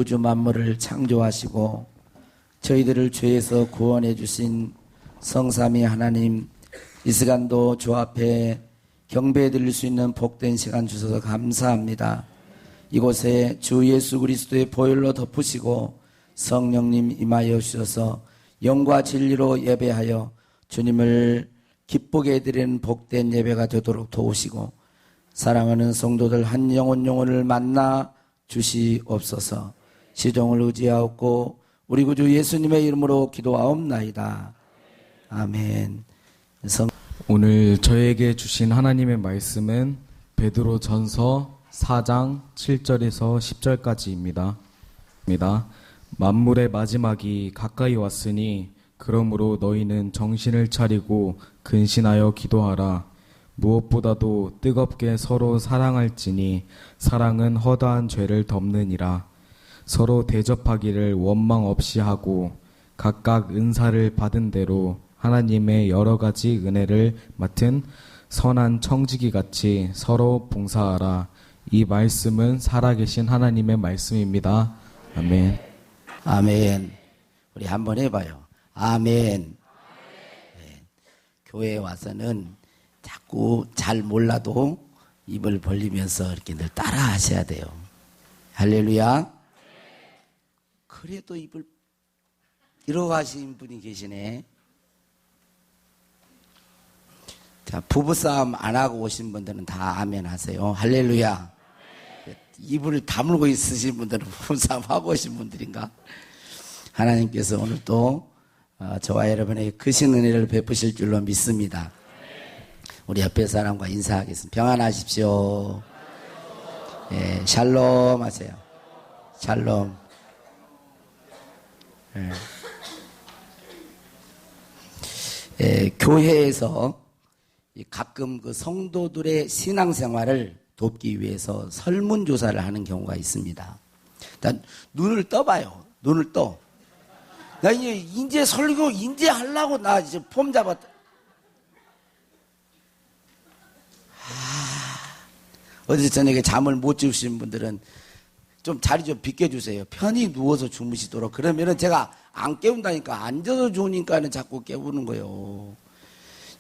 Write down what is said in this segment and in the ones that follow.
우주 만물을 창조하시고 저희들을 죄에서 구원해 주신 성삼위 하나님, 이 시간도 주 앞에 경배해 드릴 수 있는 복된 시간 주셔서 감사합니다. 이곳에 주 예수 그리스도의 보혈로 덮으시고 성령님 임하여 주셔서 영과 진리로 예배하여 주님을 기쁘게 해드리는 복된 예배가 되도록 도우시고 사랑하는 성도들 한 영혼을 만나 주시옵소서. 시종을 의지하옵고 우리 구주 예수님의 이름으로 기도하옵나이다. 아멘. 오늘 저에게 주신 하나님의 말씀은 베드로 전서 4장 7절에서 10절까지입니다. 만물의 마지막이 가까이 왔으니 그러므로 너희는 정신을 차리고 근신하여 기도하라. 무엇보다도 뜨겁게 서로 사랑할지니 사랑은 허다한 죄를 덮느니라. 서로 대접하기를 원망 없이 하고 각각 은사를 받은 대로 하나님의 여러 가지 은혜를 맡은 선한 청지기 같이 서로 봉사하라. 이 말씀은 살아계신 하나님의 말씀입니다. 아멘. 아멘. 우리 한번 해봐요. 아멘. 네. 교회에 와서는 자꾸 잘 몰라도 입을 벌리면서 이렇게 늘 따라 하셔야 돼요. 할렐루야. 그래도 입을 이러고 하신 분이 계시네. 자, 부부싸움 안 하고 오신 분들은 다 아멘 하세요. 할렐루야. 입을 다물고 있으신 분들은 부부싸움 하고 오신 분들인가? 하나님께서 오늘 또 저와 여러분에게 크신 은혜를 베푸실 줄로 믿습니다. 우리 옆에 사람과 인사하겠습니다. 평안하십시오. 예, 샬롬 하세요. 샬롬. 예, 교회에서 가끔 그 성도들의 신앙생활을 돕기 위해서 설문조사를 하는 경우가 있습니다. 일단 눈을 떠봐요. 눈을 떠. 나 이제 설교 이제 하려고 나 이제 폼 잡았다. 어제 저녁에 잠을 못 주무신 분들은 좀 자리 좀 비켜주세요. 편히 누워서 주무시도록. 그러면은 제가 안 깨운다니까. 앉아서 좋으니까는 자꾸 깨우는 거예요.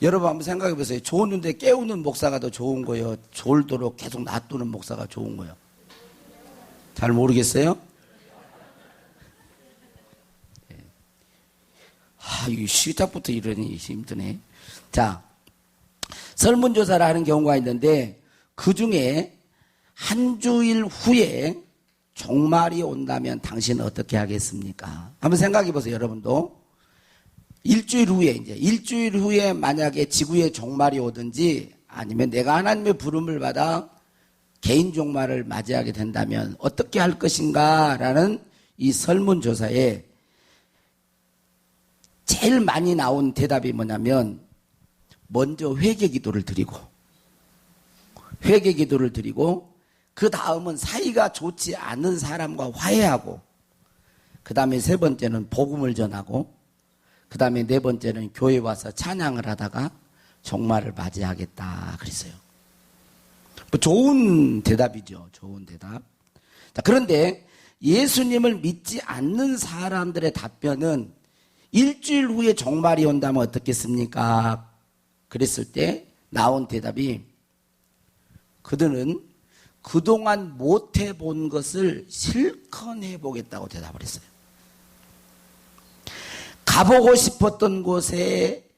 여러분 한번 생각해 보세요. 좋은데 깨우는 목사가 더 좋은 거예요? 졸도록 계속 놔두는 목사가 좋은 거예요? 잘 모르겠어요? 이거 시작부터 이러니 힘드네. 자, 설문조사를 하는 경우가 있는데 그 중에 한 주일 후에 종말이 온다면 당신은 어떻게 하겠습니까? 한번 생각해 보세요, 여러분도. 일주일 후에 만약에 지구에 종말이 오든지 아니면 내가 하나님의 부름을 받아 개인 종말을 맞이하게 된다면 어떻게 할 것인가? 라는 이 설문조사에 제일 많이 나온 대답이 뭐냐면 먼저 회개 기도를 드리고 그 다음은 사이가 좋지 않은 사람과 화해하고 그 다음에 세 번째는 복음을 전하고 그 다음에 네 번째는 교회 와서 찬양을 하다가 종말을 맞이하겠다 그랬어요. 뭐 좋은 대답이죠. 좋은 대답. 자, 그런데 예수님을 믿지 않는 사람들의 답변은 일주일 후에 종말이 온다면 어떻겠습니까? 그랬을 때 나온 대답이 그들은 그동안 못 해본 것을 실컷 해보겠다고 대답을 했어요. 가보고 싶었던 곳에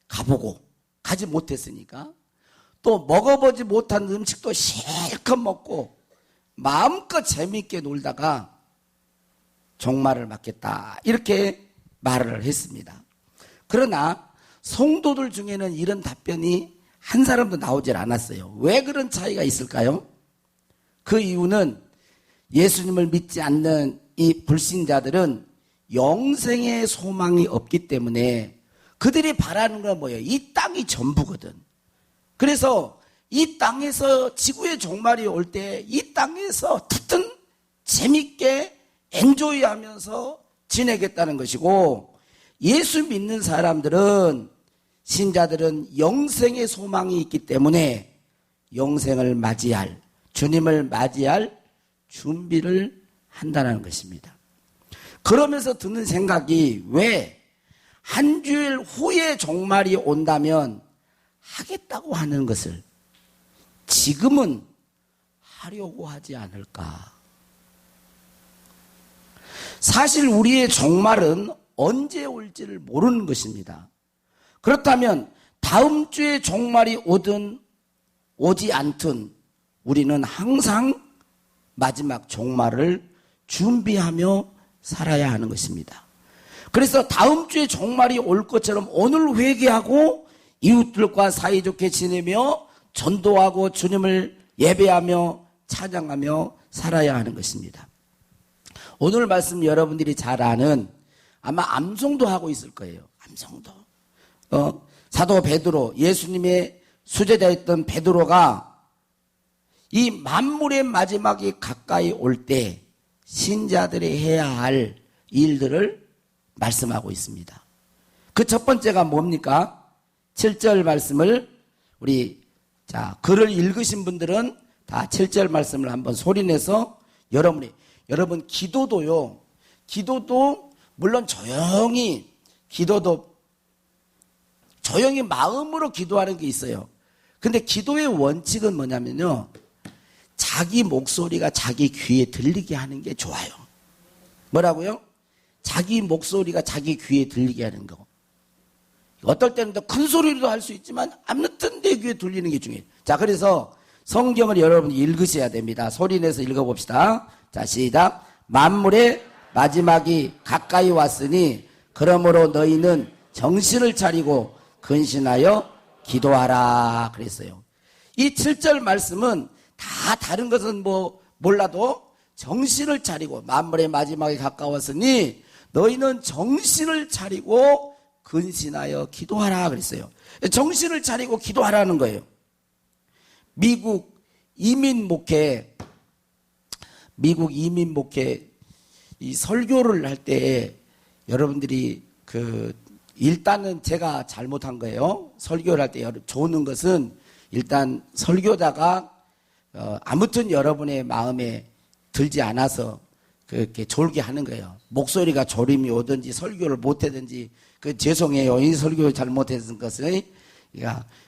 가보고 가지 못했으니까 또 먹어보지 못한 음식도 실컷 먹고 마음껏 재미있게 놀다가 종말을 맞겠다 이렇게 말을 했습니다. 그러나 성도들 중에는 이런 답변이 한 사람도 나오질 않았어요. 왜 그런 차이가 있을까요? 그 이유는 예수님을 믿지 않는 이 불신자들은 영생의 소망이 없기 때문에 그들이 바라는 건 뭐예요? 이 땅이 전부거든. 그래서 이 땅에서 지구의 종말이 올 때 이 땅에서 어떻든 재밌게 엔조이하면서 지내겠다는 것이고 예수 믿는 사람들은 신자들은 영생의 소망이 있기 때문에 영생을 맞이할 주님을 맞이할 준비를 한다는 것입니다. 그러면서 드는 생각이 왜 한 주일 후에 종말이 온다면 하겠다고 하는 것을 지금은 하려고 하지 않을까. 사실 우리의 종말은 언제 올지를 모르는 것입니다. 그렇다면 다음 주에 종말이 오든 오지 않든 우리는 항상 마지막 종말을 준비하며 살아야 하는 것입니다. 그래서 다음 주에 종말이 올 것처럼 오늘 회개하고 이웃들과 사이좋게 지내며 전도하고 주님을 예배하며 찬양하며 살아야 하는 것입니다. 오늘 말씀 여러분들이 잘 아는 아마 암송도 하고 있을 거예요. 암송도. 사도 베드로, 예수님의 수제자였던 베드로가 이 만물의 마지막이 가까이 올 때 신자들이 해야 할 일들을 말씀하고 있습니다. 그 첫 번째가 뭡니까? 7절 말씀을 글을 읽으신 분들은 다 7절 말씀을 한번 소리내서 여러분 기도도 물론 조용히 마음으로 기도하는 게 있어요. 근데 기도의 원칙은 뭐냐면요, 자기 목소리가 자기 귀에 들리게 하는 게 좋아요. 뭐라고요? 자기 목소리가 자기 귀에 들리게 하는 거. 어떨 때는 더 큰 소리로도 할 수 있지만 아무튼 내 귀에 들리는 게 중요해요. 자, 그래서 성경을 여러분이 읽으셔야 됩니다. 소리내서 읽어봅시다. 자, 시작. 만물의 마지막이 가까이 왔으니 그러므로 너희는 정신을 차리고 근신하여 기도하라 그랬어요. 이 7절 말씀은 다 다른 것은 몰라도 정신을 차리고 만물의 마지막이 가까웠으니 너희는 정신을 차리고 근신하여 기도하라 그랬어요. 정신을 차리고 기도하라는 거예요. 미국 이민 목회 이 설교를 할 때 여러분들이 일단은 제가 잘못한 거예요. 설교를 할 때 좋은 것은 일단 설교자가 아무튼 여러분의 마음에 들지 않아서 그렇게 졸게 하는 거예요. 목소리가 졸음이 오든지 설교를 못하든지 죄송해요. 이 설교 잘못했던 것은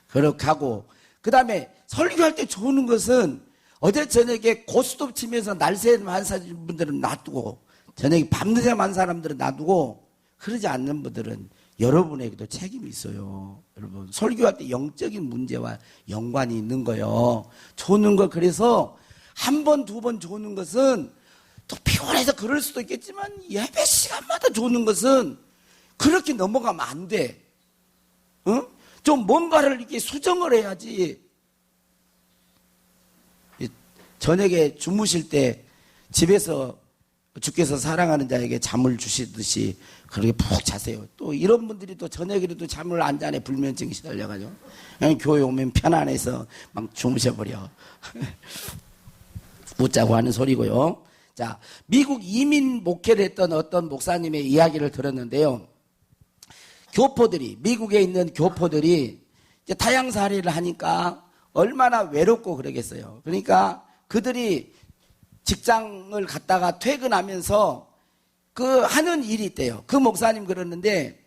그렇게 하고, 그 다음에 설교할 때 좋은 것은 어제 저녁에 고스톱 치면서 날새만 한 분들은 놔두고, 저녁에 밤늦게 한 사람들은 놔두고, 그러지 않는 분들은 여러분에게도 책임이 있어요. 여러분, 설교할 때 영적인 문제와 연관이 있는 거예요. 조는 거, 그래서 한 번, 두 번 조는 것은 또 피곤해서 그럴 수도 있겠지만 예배 시간마다 조는 것은 그렇게 넘어가면 안 돼. 응? 좀 뭔가를 이렇게 수정을 해야지. 저녁에 주무실 때 집에서 주께서 사랑하는 자에게 잠을 주시듯이 그렇게 푹 자세요. 또 이런 분들이 또 저녁에도 잠을 안 자네, 불면증이 시달려가지고. 교회 오면 편안해서 막 주무셔버려. 웃자고 하는 소리고요. 자, 미국 이민 목회를 했던 어떤 목사님의 이야기를 들었는데요. 미국에 있는 교포들이 이제 타향살이를 하니까 얼마나 외롭고 그러겠어요. 그러니까 그들이 직장을 갔다가 퇴근하면서 하는 일이 있대요. 그 목사님 그러는데,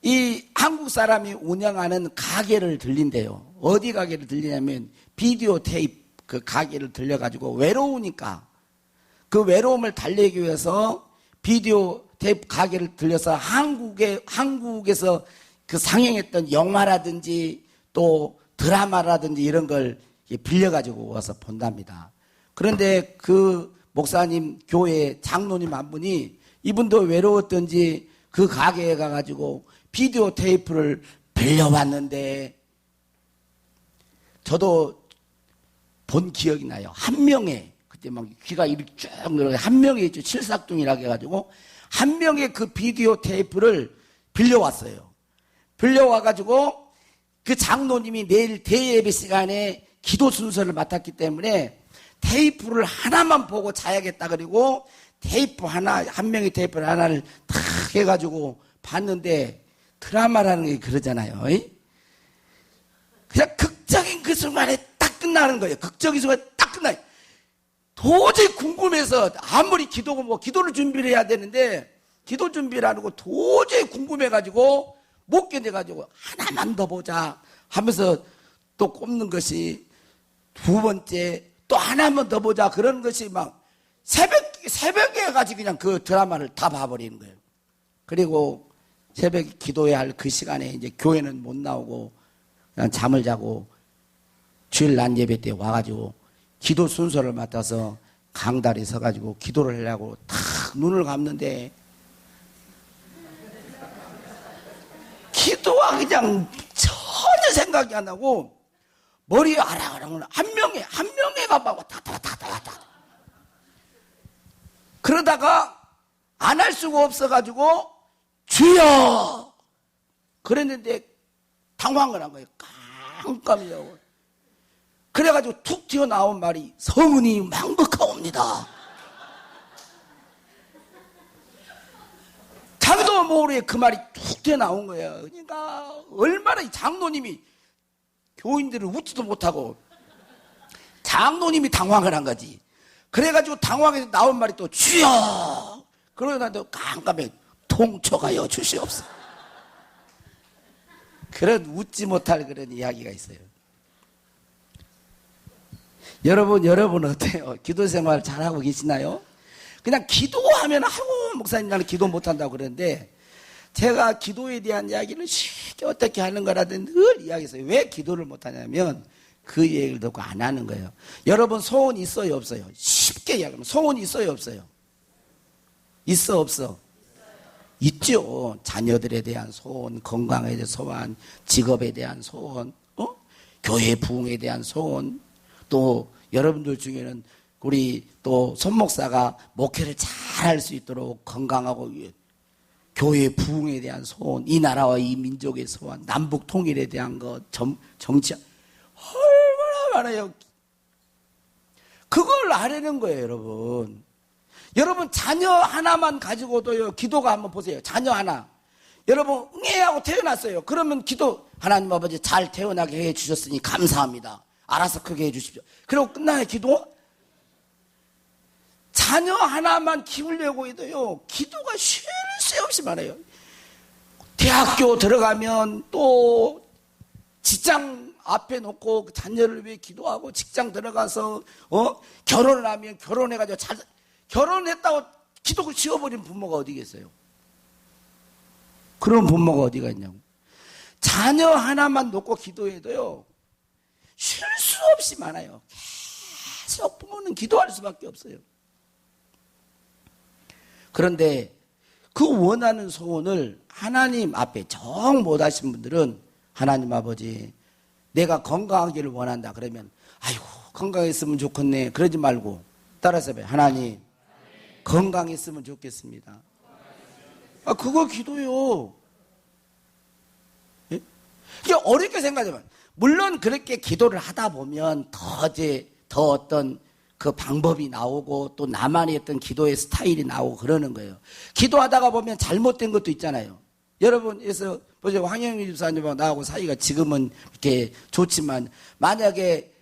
이 한국 사람이 운영하는 가게를 들린대요. 어디 가게를 들리냐면 비디오 테이프 가게를 들려가지고 외로우니까 그 외로움을 달래기 위해서 비디오 테이프 가게를 들려서 한국에서 상영했던 영화라든지 또 드라마라든지 이런 걸 빌려가지고 와서 본답니다. 그런데 그 목사님 교회 장로님 한 분이 이분도 외로웠던지 그 가게에 가가지고 비디오 테이프를 빌려왔는데, 저도 본 기억이 나요. 한 명에, 그때 막 귀가 이렇게 쭉 늘어가, 한 명에 있죠. 칠삭둥이라고 해가지고 한 명의 그 비디오 테이프를 빌려왔어요. 빌려와가지고 그 장로님이 내일 대예배 시간에 기도 순서를 맡았기 때문에 테이프를 하나만 보고 자야겠다. 그리고 한 명의 테이프 하나를 탁 해가지고 봤는데, 드라마라는 게 그러잖아요. 그냥 극적인 그 순간에 딱 끝나는 거예요. 극적인 순간에 딱 끝나요. 도저히 궁금해서 아무리 기도고 뭐 기도를 준비를 해야 되는데 기도 준비를 안 하고 도저히 궁금해가지고 못 견뎌가지고 하나만 더 보자 하면서 또 꼽는 것이 두 번째 또 하나만 더 보자 그런 것이 막 새벽에 가지고 그냥 그 드라마를 다 봐버리는 거예요. 그리고 새벽에 기도해야 할 그 시간에 이제 교회는 못 나오고 그냥 잠을 자고 주일 낮 예배 때 와가지고 기도 순서를 맡아서 강다리 서가지고 기도를 하려고 탁 눈을 감는데 기도가 그냥 전혀 생각이 안 나고 머리에 아랑아랑 한 명에가 막 왔다 갔다 그러다가 안 할 수가 없어가지고 주여 그랬는데 당황을 한 거예요. 깜깜이라고. 그래가지고 툭 튀어나온 말이 성은이 망극하옵니다. 자기도 모르게 그 말이 툭 튀어나온 거예요. 그러니까 얼마나 이 장로님이 교인들을 웃지도 못하고 장로님이 당황을 한 거지. 그래가지고 당황해서 나온 말이 또 주여 그러고 나도 깜깜해 통촉하여 주시옵소서. 그런 웃지 못할 그런 이야기가 있어요. 여러분 어때요? 기도 생활 잘하고 계시나요? 그냥 기도하면 아이고 목사님 나는 기도 못한다고 그러는데 제가 기도에 대한 이야기를 쉽게 어떻게 하는 거라든 늘 이야기했어요. 왜 기도를 못하냐면 그 얘기를 듣고 안 하는 거예요. 여러분 소원 있어요 없어요? 쉽게 이야기하면 소원 있어요 없어요? 있어 없어? 있죠. 자녀들에 대한 소원, 건강에 대한 소원, 직업에 대한 소원, 교회 부흥에 대한 소원. 또 여러분들 중에는 우리 또 손목사가 목회를 잘 할 수 있도록 건강하고 교회 부흥에 대한 소원, 이 나라와 이 민족의 소원, 남북 통일에 대한 것, 정치 얼마나 많아요. 그걸 아려는 거예요, 여러분. 여러분 자녀 하나만 가지고도요 기도가 한번 보세요. 자녀 하나 여러분 응애하고 태어났어요. 그러면 기도 하나님 아버지 잘 태어나게 해주셨으니 감사합니다. 알아서 크게 해주십시오. 그리고 끝나요 기도? 자녀 하나만 키우려고 해도요 기도가 쉴 새 없이 많아요. 대학교 들어가면 또 직장 앞에 놓고 자녀를 위해 기도하고 직장 들어가서 결혼을 하면 결혼해가지고 결혼했다고 기도를 지워버린 부모가 어디 계세요? 그런 부모가 어디가 있냐고. 자녀 하나만 놓고 기도해도요 쉴 수 없이 많아요. 계속 부모는 기도할 수밖에 없어요. 그런데 그 원하는 소원을 하나님 앞에 정 못하신 분들은 하나님 아버지 내가 건강하기를 원한다 그러면 아이고 건강했으면 좋겠네 그러지 말고 따라서 해봐요. 하나님 건강했으면 좋겠습니다. 그거 기도요. 예? 어렵게 생각해봐요. 물론 그렇게 기도를 하다 보면 더 어떤 그 방법이 나오고 또 나만의 어떤 기도의 스타일이 나오고 그러는 거예요. 기도하다가 보면 잘못된 것도 있잖아요. 여러분에서 보세요. 황영민 집사님하고 나하고 사이가 지금은 이렇게 좋지만 만약에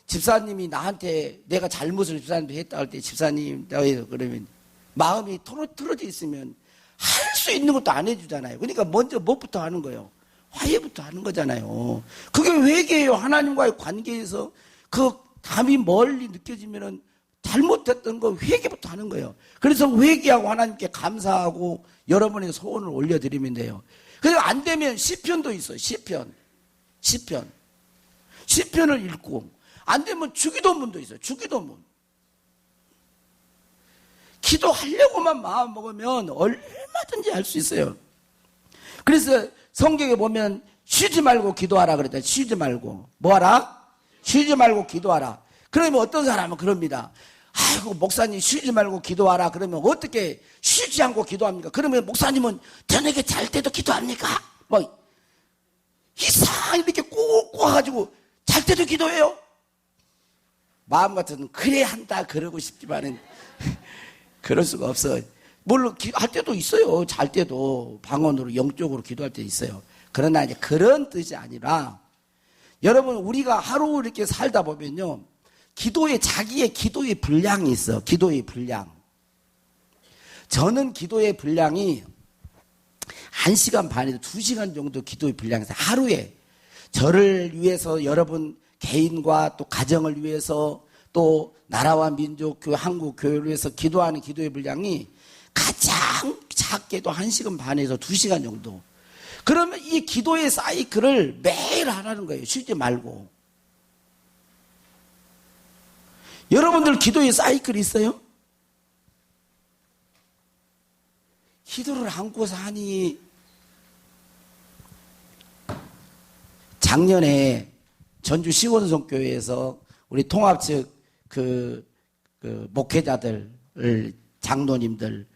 집사님이 나한테 내가 잘못을 집사님한테 했다 할 때 집사님 그러면 마음이 틀어져 있으면 할 수 있는 것도 안 해주잖아요. 그러니까 먼저 뭐부터 하는 거예요? 화해부터 하는 거잖아요. 그게 회개예요. 하나님과의 관계에서 그 담이 멀리 느껴지면은 잘못됐던 거 회개부터 하는 거예요. 그래서 회개하고 하나님께 감사하고 여러분의 소원을 올려드리면 돼요. 그래서 안 되면 시편도 있어요. 시편을 읽고 안 되면 주기도문도 있어요. 주기도문. 기도하려고만 마음 먹으면 얼마든지 할 수 있어요. 그래서 성경에 보면 쉬지 말고 기도하라 그랬다. 쉬지 말고 뭐하라? 쉬지 말고 기도하라. 그러면 어떤 사람은 그럽니다. 아이고 목사님 쉬지 말고 기도하라. 그러면 어떻게 쉬지 않고 기도합니까? 그러면 목사님은 저녁에 잘 때도 기도합니까? 뭐 이상하게 이렇게 꼭 와가지고 잘 때도 기도해요? 마음 같아서는 그래 한다 그러고 싶지만은 그럴 수가 없어. 물론 할 때도 있어요. 잘 때도 방언으로 영적으로 기도할 때 있어요. 그러나 이제 그런 뜻이 아니라 여러분 우리가 하루 이렇게 살다 보면요 자기의 기도의 분량이 있어. 기도의 분량. 저는 기도의 분량이 1시간 반에서 2시간 정도 기도의 분량에서 하루에 저를 위해서 여러분 개인과 또 가정을 위해서 또 나라와 민족, 한국 교회를 위해서 기도하는 기도의 분량이 가장 작게도 1시간 반에서 2시간 정도. 그러면 이 기도의 사이클을 매일 하라는 거예요. 쉬지 말고. 여러분들 기도의 사이클 있어요? 기도를 안고서 하니 작년에 전주 시원성교회에서 우리 통합 측 목회자들, 장로님들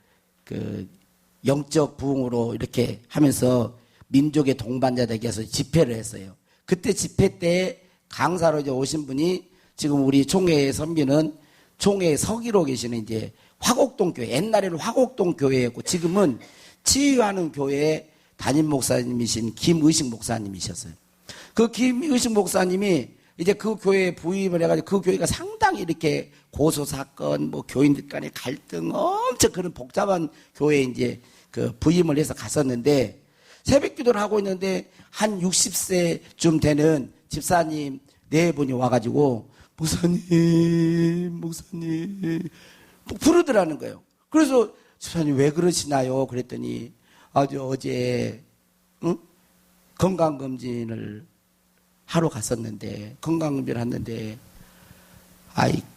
영적 부흥으로 이렇게 하면서 민족의 동반자들에게서 집회를 했어요. 그때 집회 때 강사로 이제 오신 분이 지금 우리 총회에 섬기는 총회 서기로 계시는 이제 화곡동 교회, 옛날에는 화곡동 교회였고 지금은 치유하는 교회 담임 목사님이신 김의식 목사님이셨어요. 그 김의식 목사님이 이제 그 교회에 부임을 해가지고 그 교회가 상당히 이렇게 고소사건, 뭐 교인들 간의 갈등, 엄청 그런 복잡한 교회에 이제 부임을 해서 갔었는데 새벽 기도를 하고 있는데 한 60세쯤 되는 집사님 4분이 와가지고 목사님 부르더라는 거예요. 그래서 집사님 왜 그러시나요? 그랬더니 어제 건강검진을 하러 갔었는데 건강검진을 했는데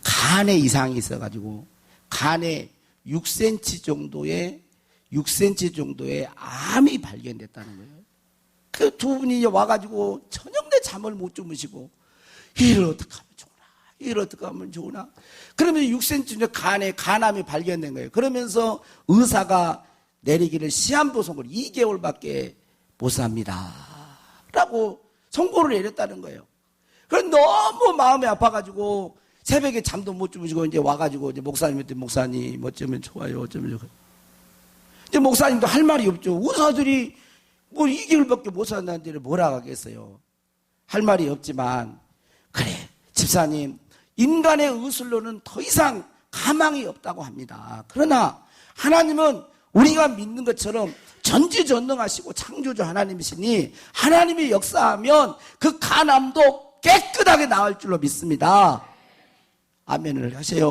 간에 이상이 있어가지고 간에 6cm 정도의 암이 발견됐다는 거예요. 그 두 분이 와가지고 저녁 내 잠을 못 주무시고 이를 어떻게 하면 좋으나 이를 어떻게 하면 좋으나 그러면서 6cm 간에 간암이 발견된 거예요. 그러면서 의사가 내리기를 시한부 선고를 2개월밖에 못 삽니다 라고 선고를 내렸다는 거예요. 그래서 너무 마음이 아파가지고 새벽에 잠도 못 주무시고 이제 와가지고 이제 목사님한테 목사님 어쩌면 좋아요 어쩌면 좋아요. 이제 목사님도 할 말이 없죠. 의사들이 뭐 2개월밖에 못 산다는데 뭐라 하겠어요. 할 말이 없지만 그래 집사님 인간의 의술로는 더 이상 가망이 없다고 합니다. 그러나 하나님은 우리가 믿는 것처럼 전지전능하시고 창조주 하나님이시니 하나님이 역사하면 그 간암도 깨끗하게 나올 줄로 믿습니다. 아멘을 하세요.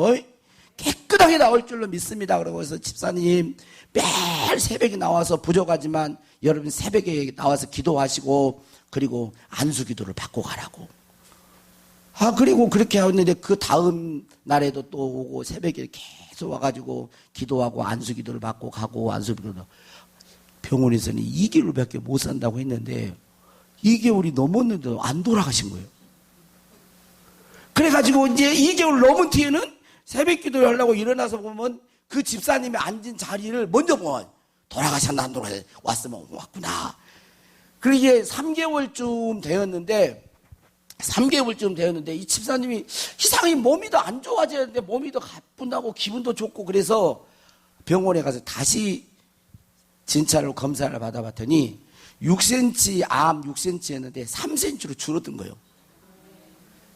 깨끗하게 나올 줄로 믿습니다. 그러고 해서 집사님 매일 새벽에 나와서 부족하지만 여러분 새벽에 나와서 기도하시고 그리고 안수 기도를 받고 가라고. 그리고 그렇게 하는데 그 다음 날에도 또 오고 새벽에 계속 와가지고 기도하고 안수 기도를 받고 가고 안수 기도를 병원에서는 2개월밖에 못 산다고 했는데 2개월이 넘었는데도 안 돌아가신 거예요. 그래가지고 이제 2개월 넘은 뒤에는 새벽 기도를 하려고 일어나서 보면 그 집사님이 앉은 자리를 먼저 보면 돌아가셨나 안 돌아가셨나 왔으면 왔구나. 그리고 이게 3개월쯤 되었는데 이 집사님이 이상하게 몸이 더 안 좋아지는데 몸이 더 가뿐하고 기분도 좋고 그래서 병원에 가서 다시 진찰로 검사를 받아봤더니 6cm 암 6cm였는데 3cm로 줄어든 거예요.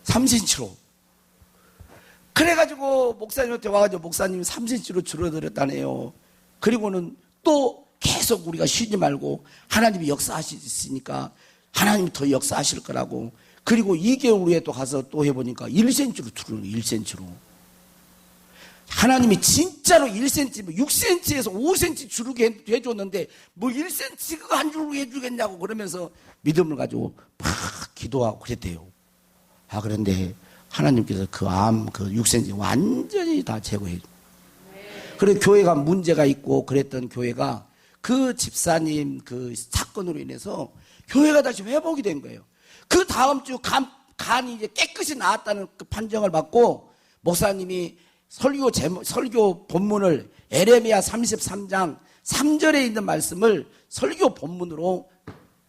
3cm로. 그래가지고 목사님한테 와가지고 목사님 3cm로 줄어들었다네요. 그리고는 또 계속 우리가 쉬지 말고 하나님이 역사하시니까 하나님이 더 역사하실 거라고. 그리고 2개월 후에 또 가서 또 해보니까 1cm로 줄어요. 1cm로. 하나님이 진짜로 1cm, 6cm에서 5cm 줄게 해줬는데 뭐 1cm가 안 줄게 해주겠냐고 그러면서 믿음을 가지고 막 기도하고 그랬대요. 그런데 하나님께서 그 암, 그 6cm 완전히 다 제거해. 그래 교회가 문제가 있고 그랬던 교회가 그 집사님 그 사건으로 인해서 교회가 다시 회복이 된 거예요. 그 다음 주 간이 이제 깨끗이 나았다는 그 판정을 받고 목사님이 설교 본문을 에레미야 33장 3절에 있는 말씀을 설교 본문으로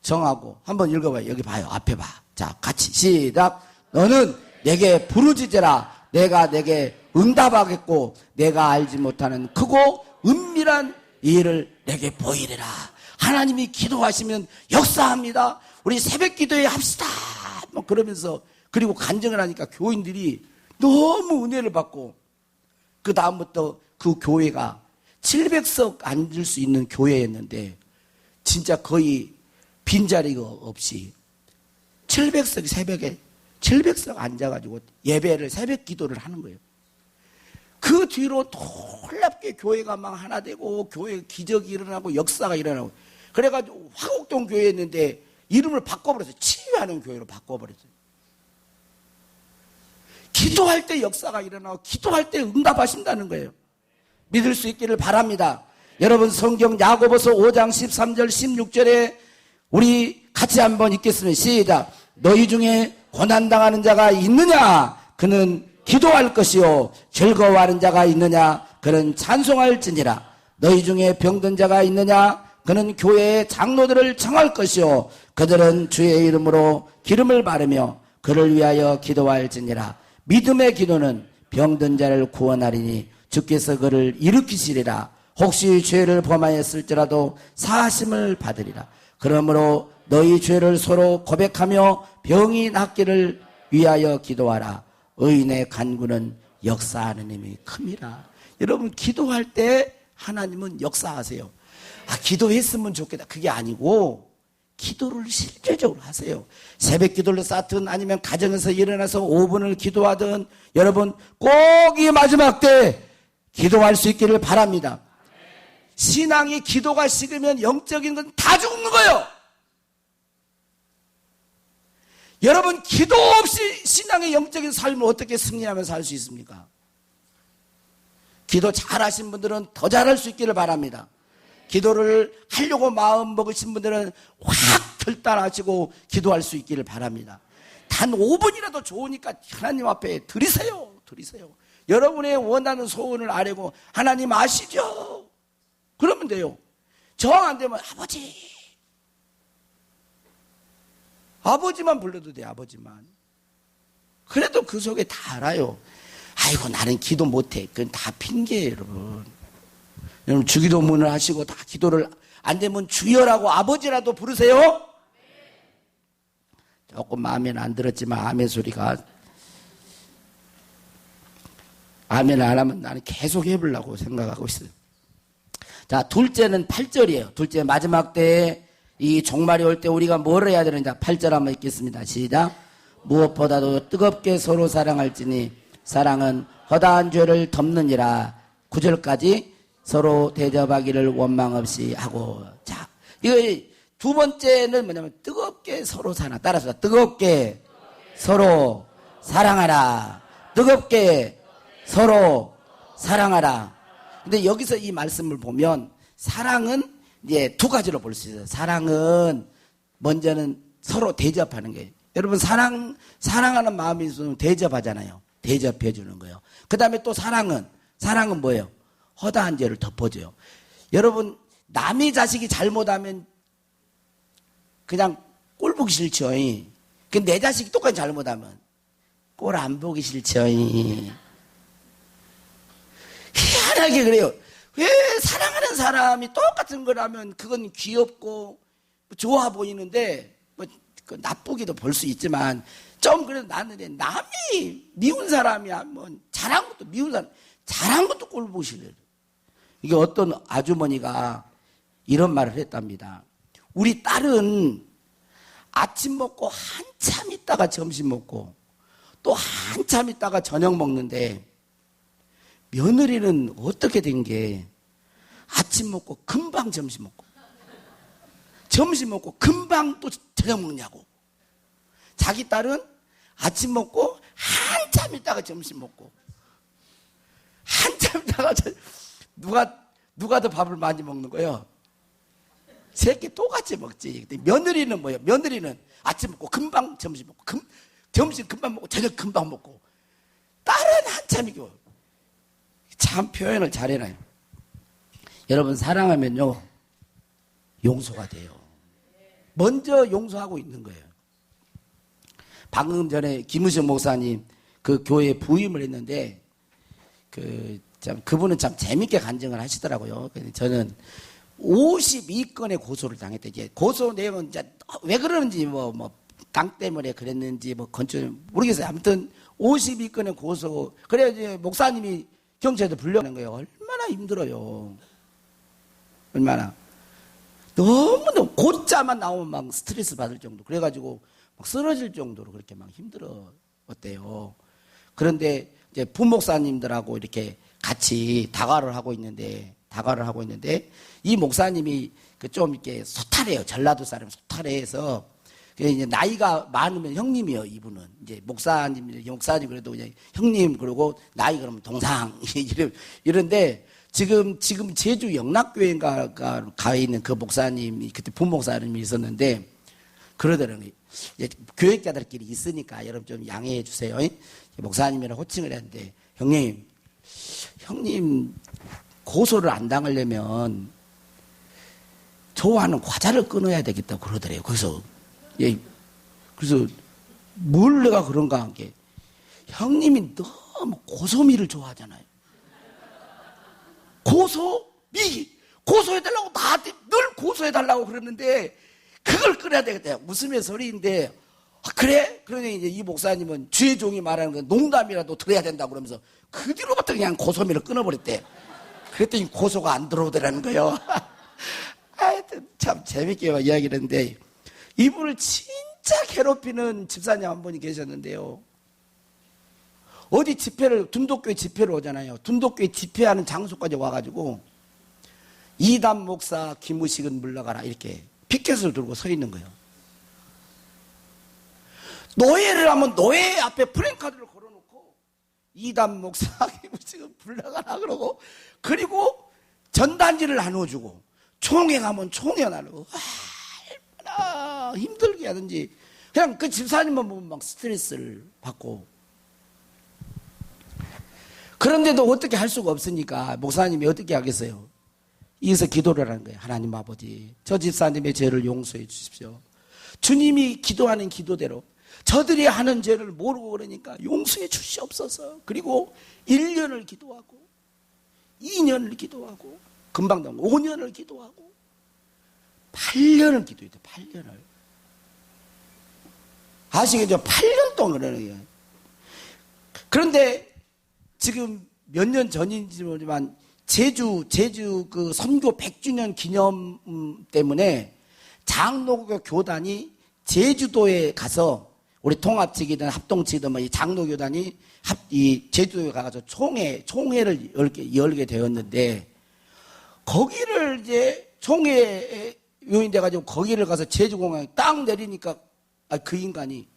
정하고 한번 읽어봐요. 여기 봐요. 앞에 봐. 자, 같이 시작. 너는 내게 부르짖으라. 내가 내게 응답하겠고 내가 알지 못하는 크고 은밀한 일을 내게 보이리라. 하나님이 기도하시면 역사합니다. 우리 새벽 기도에 합시다. 뭐 그러면서 그리고 간증을 하니까 교인들이 너무 은혜를 받고 그 다음부터 그 교회가 700석 앉을 수 있는 교회였는데 진짜 거의 빈자리가 없이 700석이 새벽에 700석 앉아가지고 예배를 새벽 기도를 하는 거예요. 그 뒤로 놀랍게 교회가 막 하나 되고 교회 기적이 일어나고 역사가 일어나고 그래가지고 화곡동 교회였는데 이름을 바꿔버렸어요. 치유하는 교회로 바꿔버렸어요. 기도할 때 역사가 일어나고 기도할 때 응답하신다는 거예요. 믿을 수 있기를 바랍니다. 여러분 성경 야고보서 5장 13절 16절에 우리 같이 한번 읽겠습니다. 시작. 너희 중에 고난당하는 자가 있느냐? 그는 기도할 것이요. 즐거워하는 자가 있느냐? 그는 찬송할지니라. 너희 중에 병든 자가 있느냐? 그는 교회의 장로들을 청할 것이요. 그들은 주의 이름으로 기름을 바르며 그를 위하여 기도할지니라. 믿음의 기도는 병든 자를 구원하리니 주께서 그를 일으키시리라. 혹시 죄를 범하였을지라도 사하심을 받으리라. 그러므로 너희 죄를 서로 고백하며 병이 낫기를 위하여 기도하라. 의인의 간구는 역사하는 힘이 큽니다. 여러분 기도할 때 하나님은 역사하세요. 기도했으면 좋겠다 그게 아니고 기도를 실제적으로 하세요. 새벽 기도를 쌓든 아니면 가정에서 일어나서 5분을 기도하든 여러분 꼭 이 마지막 때 기도할 수 있기를 바랍니다. 신앙이 기도가 식으면 영적인 건 다 죽는 거예요. 여러분 기도 없이 신앙의 영적인 삶을 어떻게 승리하면서 살 수 있습니까? 기도 잘하신 분들은 더 잘할 수 있기를 바랍니다. 기도를 하려고 마음 먹으신 분들은 확 결단하시고 기도할 수 있기를 바랍니다. 단 5분이라도 좋으니까 하나님 앞에 드리세요. 여러분의 원하는 소원을 아뢰고 하나님 아시죠? 그러면 돼요. 정 안 되면 아버지만 불러도 돼요. 아버지만. 그래도 그 속에 다 알아요. 아이고 나는 기도 못해. 그건 다 핑계예요. 여러분 주기도문을 하시고 다 기도를 안 되면 주여라고 아버지라도 부르세요. 조금 마음에는 안 들었지만 아멘 소리가 아멘 안 하면 나는 계속 해보려고 생각하고 있어요. 자, 둘째는 8절이에요. 둘째 마지막 때에 이 종말이 올 때 우리가 뭘 해야 되는지 8절 한번 읽겠습니다. 시작. 무엇보다도 뜨겁게 서로 사랑할지니 사랑은 허다한 죄를 덮느니라. 9절까지 서로 대접하기를 원망 없이 하고. 자, 이거 두 번째는 뭐냐면 뜨겁게 서로 사랑. 따라서 뜨겁게 서로 사랑하라. 뜨겁게 서로 사랑하라. 근데 여기서 이 말씀을 보면 사랑은 이제 두 가지로 볼 수 있어요. 사랑은 먼저는 서로 대접하는 거예요. 여러분 사랑하는 마음이 있으면 대접하잖아요. 대접해 주는 거예요. 그 다음에 또 사랑은 뭐예요? 허다한 죄를 덮어줘요. 여러분 남의 자식이 잘못하면 그냥 꼴 보기 싫죠. 근데 내 자식이 똑같이 잘못하면 꼴 안 보기 싫죠. 희한하게 그래요. 왜 사랑하는 사람이 똑같은 거라면 그건 귀엽고 좋아 보이는데 뭐 나쁘기도 볼 수 있지만 좀 그래도 나는 남이 미운 사람이야 뭐 잘한 것도 미운 사람 잘한 것도 꼴 보기 싫어요. 이게 어떤 아주머니가 이런 말을 했답니다. 우리 딸은 아침 먹고 한참 있다가 점심 먹고 또 한참 있다가 저녁 먹는데 며느리는 어떻게 된 게 아침 먹고 금방 점심 먹고 점심 먹고 금방 또 저녁 먹냐고. 자기 딸은 아침 먹고 한참 있다가 점심 먹고 한참 있다가 누가 더 밥을 많이 먹는 거예요? 새끼 똑같이 먹지. 근데 며느리는 뭐예요? 며느리는 아침 먹고 금방 점심 먹고 점심 금방 먹고 저녁 금방 먹고 딸은 한참이고. 참 표현을 잘해놔요. 여러분 사랑하면요 용서가 돼요. 먼저 용서하고 있는 거예요. 방금 전에 김우식 목사님 그 교회에 부임을 했는데 그분은 참 재밌게 간증을 하시더라고요. 저는 52건의 고소를 당했대. 이제 고소 내용은 이제 왜 그러는지 뭐 땅 때문에 그랬는지 뭐 건축 모르겠어요. 아무튼 52건의 고소. 그래야 이제 목사님이 경찰에 불려는 거예요. 얼마나 힘들어요. 얼마나. 너무너무 곧자만 나오면 막 스트레스 받을 정도. 그래가지고 막 쓰러질 정도로 그렇게 막 힘들었대요. 그런데 이제 부목사님들하고 이렇게 같이 다과를 하고 있는데, 이 목사님이 그 좀 이렇게 소탈해요. 전라도 사람 소탈해서. 이제 나이가 많으면 형님이요, 이분은. 이제 목사님 그래도 그냥 형님, 그러고 나이 그러면 동상. 이런데 지금 제주 영락교회인가 가 있는 그 목사님이, 그때 부목사님이 있었는데, 그러더라고요. 교육자들끼리 있으니까 여러분 좀 양해해 주세요. 목사님이랑 호칭을 했는데, 형님 고소를 안 당하려면 좋아하는 과자를 끊어야 되겠다고 그러더래요. 그래서 뭘 내가 그런가 한 게, 형님이 너무 고소미를 좋아하잖아요. 고소해달라고 나한테 늘 고소해달라고 그러는데, 그걸 끊어야 되겠다. 웃으며 소리인데, 아, 그래? 그러니 이제 이 목사님은 주의 종이 말하는 건 농담이라도 들어야 된다고 그러면서 그 뒤로부터 그냥 고소미를 끊어버렸대. 그랬더니 고소가 안 들어오더라는 거예요. 하여튼 참 재밌게 이야기를 했는데, 이분을 진짜 괴롭히는 집사님 한 분이 계셨는데요. 어디 둔독교회 집회를 오잖아요. 둔독교회 집회하는 장소까지 와가지고, 이단 목사 김우식은 물러가라, 이렇게 피켓을 들고 서 있는 거예요. 노예를 하면 노예 앞에 프랭카드를 걸어놓고, 이단 목사 김우식은 물러가라 그러고, 그리고 전단지를 나눠주고, 총회 가면 총회 나누고, 얼마나 힘들게 하든지. 그냥 그 집사님만 보면 막 스트레스를 받고. 그런데도 어떻게 할 수가 없으니까 목사님이 어떻게 하겠어요? 이어서 기도를 하는 거예요. 하나님 아버지, 저 집사님의 죄를 용서해 주십시오. 주님이 기도하는 기도대로 저들이 하는 죄를 모르고 그러니까 용서해 주시옵소서. 그리고 1년을 기도하고 2년을 기도하고 금방 5년을 기도하고 8년을 기도해야 돼. 8년을. 아시겠죠? 8년 동안 그러는 거예요. 그런데 지금 몇 년 전인지 모르지만 제주 그 선교 100주년 기념 때문에 장로교 교단이 제주도에 가서, 우리 통합측이든 합동측이든 뭐 이 장로교단이 이 제주도에 가서 총회를 열게 되었는데, 거기를 이제 총회 요인 돼가지고 거기를 가서 제주공항에 딱 내리니까, 그 인간이